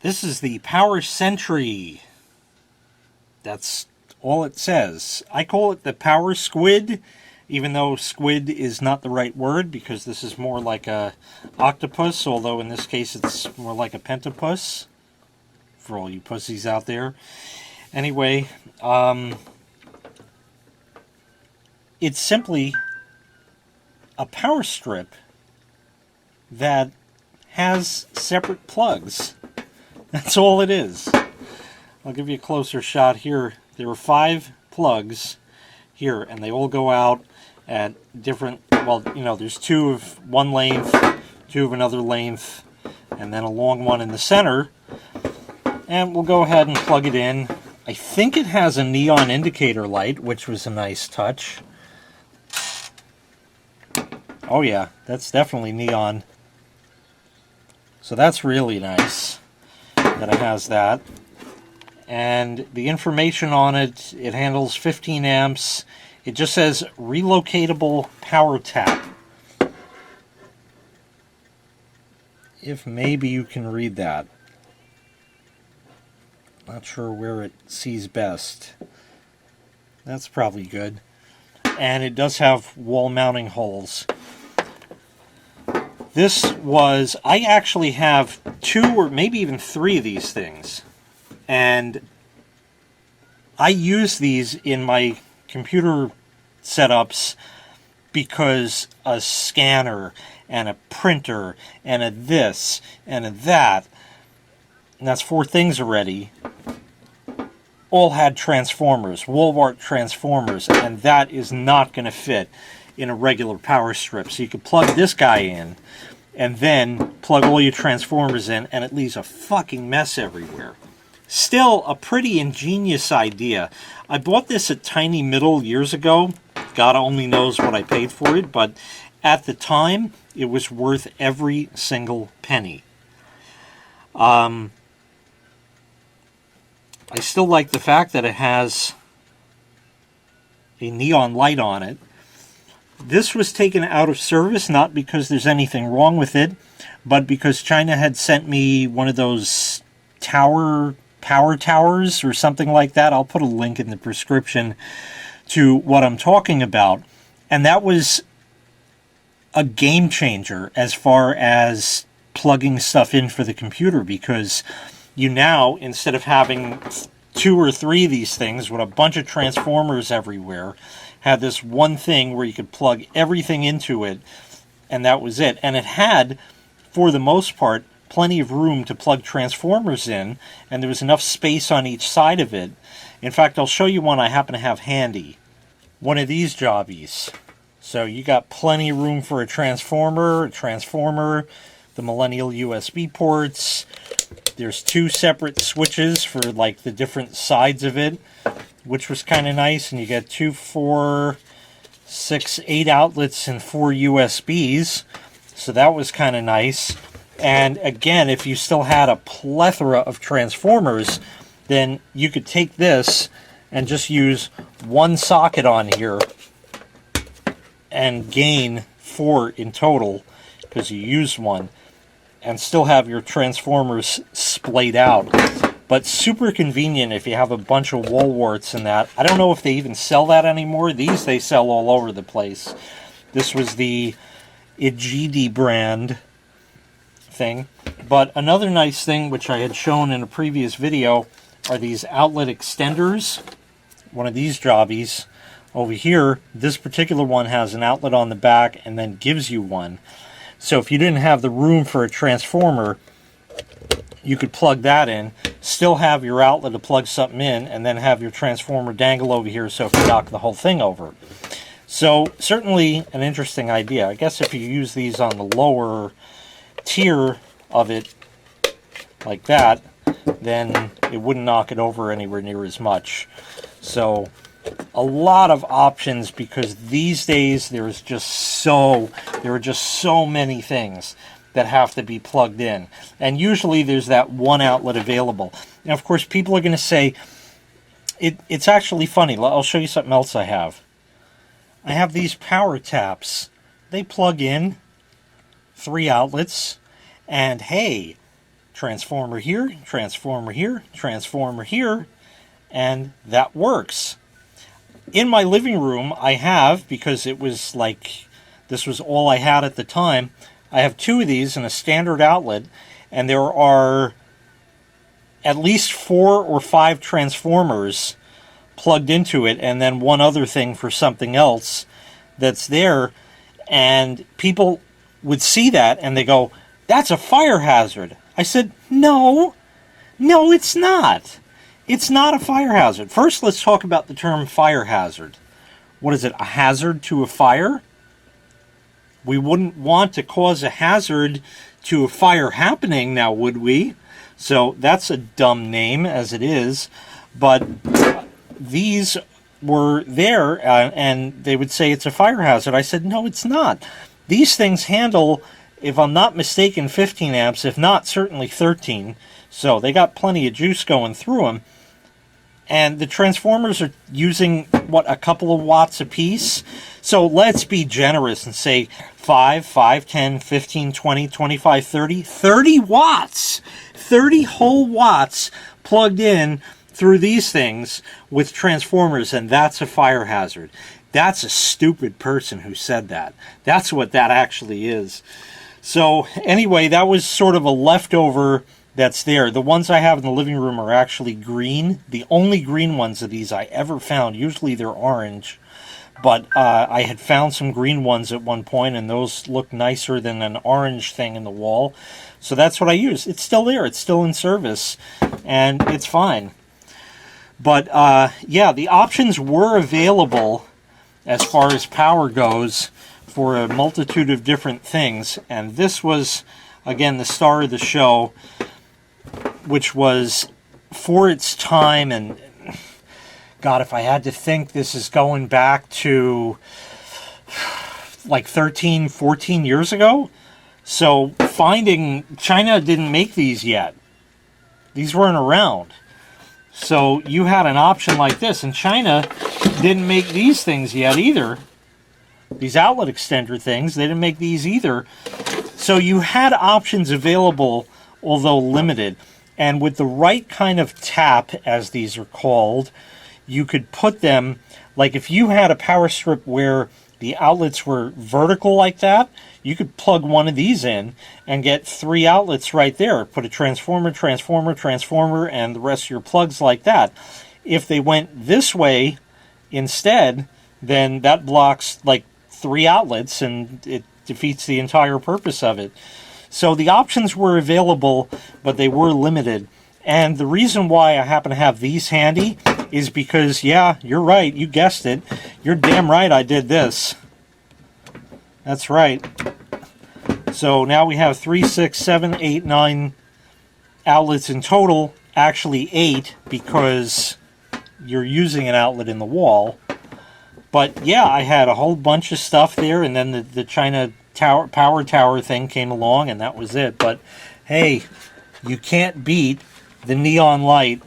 This is the Power Sentry. That's all it says. I call it the Power Squid, even though squid is not the right word because this is more like a octopus, although in this case it's more like a pentapus, for all you pussies out there. Anyway, it's simply a power strip that has separate plugs. That's all it is. I'll give you a closer shot here. There are 5 plugs here, and they all go out at different, well, you know, there's 2 of one length, 2 of another length, and then a long one in the center. And we'll go ahead and plug it in. I think it has a neon indicator light, which was a nice touch. Oh yeah, that's definitely neon. So that's really nice that it has that. And the information on it, it handles 15 amps. It just says relocatable power tap. If maybe you can read that. Not sure where it sees best. That's probably good. And it does have wall mounting holes. This was, I actually have 2 or maybe even 3 of these things. And I use these in my computer setups because a scanner and a printer and a this and a that, and that's 4 things already, all had transformers, wall-wart transformers, and that is not going to fit in a regular power strip. So you could plug this guy in and then plug all your transformers in, and it leaves a fucking mess everywhere. Still a pretty ingenious idea. I bought this at Tiny Middle years ago. God only knows what I paid for it, but at the time it was worth every single penny. I still like the fact that it has a neon light on it. This was taken out of service, not because there's anything wrong with it, but because China had sent me one of those power towers or something like that. I'll put a link in the description to what I'm talking about. And that was a game changer as far as plugging stuff in for the computer, because you now, instead of having 2 or 3 of these things with a bunch of transformers everywhere, had this one thing where you could plug everything into it, and that was it. And it had, for the most part, plenty of room to plug transformers in, and there was enough space on each side of it. In fact, I'll show you one I happen to have handy. One of these jobbies. So you got plenty of room for a transformer, the millennial USB ports. There's 2 separate switches for like the different sides of it, which was kind of nice. And you got 2, 4, 6, 8 outlets and 4 USBs. So that was kind of nice. And again, if you still had a plethora of transformers, then you could take this and just use one socket on here and gain 4 in total because you used one, and still have your transformers splayed out. But super convenient if you have a bunch of wall warts in that. I don't know if they even sell that anymore. These they sell all over the place. This was the EyGde brand thing. But another nice thing, which I had shown in a previous video, are these outlet extenders. One of these jobbies over here, this particular one has an outlet on the back and then gives you one. So if you didn't have the room for a transformer, you could plug that in, still have your outlet to plug something in, and then have your transformer dangle over here so if you knock the whole thing over. So certainly an interesting idea. I guess if you use these on the lower tier of it like that, then it wouldn't knock it over anywhere near as much. So a lot of options, because these days there are just so many things that have to be plugged in, and usually there's that one outlet available. And of course people are going to say it's actually funny. I'll show you something else I have. I have these power taps. They plug in 3 outlets, and hey, Transformer here, transformer here, transformer here, and that works. In my living room, I have, because it was like, this was all I had at the time, I have 2 of these in a standard outlet, and there are at least 4 or 5 transformers plugged into it, and then one other thing for something else that's there. And people would see that and they go, "That's a fire hazard." I said, no, it's not. It's not a fire hazard. First, let's talk about the term fire hazard. What is it, a hazard to a fire? We wouldn't want to cause a hazard to a fire happening, now would we? So that's a dumb name as it is. But these were there, and they would say it's a fire hazard. I said, no, it's not. These things handle, if I'm not mistaken, 15 amps, if not, certainly 13. So they got plenty of juice going through them. And the transformers are using, what, a couple of watts apiece? So let's be generous and say 5, 10, 15, 20, 25, 30. 30 watts! 30 whole watts plugged in through these things with transformers, and that's a fire hazard. That's a stupid person who said that. That's what that actually is. So anyway, that was sort of a leftover that's there. The ones I have in the living room are actually green. The only green ones of these I ever found. Usually they're orange. But I had found some green ones at one point, and those look nicer than an orange thing in the wall. So that's what I use. It's still there. It's still in service, and it's fine. But yeah, the options were available as far as power goes for a multitude of different things. And this was, again, the star of the show, which was, for its time, and God, if I had to think, this is going back to like 13, 14 years ago. So China didn't make these yet. These weren't around. So you had an option like this, and China didn't make these things yet either. These outlet extender things, they didn't make these either. So you had options available, although limited. And with the right kind of tap, as these are called, you could put them, like if you had a power strip where the outlets were vertical like that, you could plug one of these in and get 3 outlets right there. Put a transformer, transformer, transformer, and the rest of your plugs like that. If they went this way instead, then that blocks like 3 outlets and it defeats the entire purpose of it. So the options were available, but they were limited. And the reason why I happen to have these handy is because, yeah, you're right, you guessed it. You're damn right I did this. That's right. So now we have 3, 6, 7, 8, 9 outlets in total. Actually 8, because you're using an outlet in the wall. But yeah, I had a whole bunch of stuff there, and then the China power tower thing came along, and that was it. But hey, you can't beat the neon light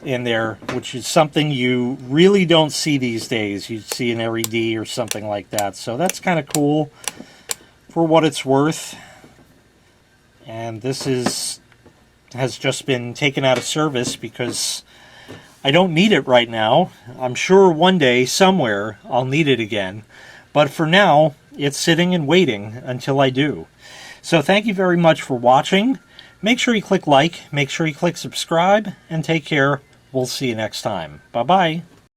in there, which is something you really don't see these days. You see an LED or something like that. So that's kind of cool for what it's worth. And this has just been taken out of service because I don't need it right now. I'm sure one day, somewhere, I'll need it again. But for now, it's sitting and waiting until I do. So thank you very much for watching. Make sure you click like, make sure you click subscribe, and take care. We'll see you next time. Bye-bye.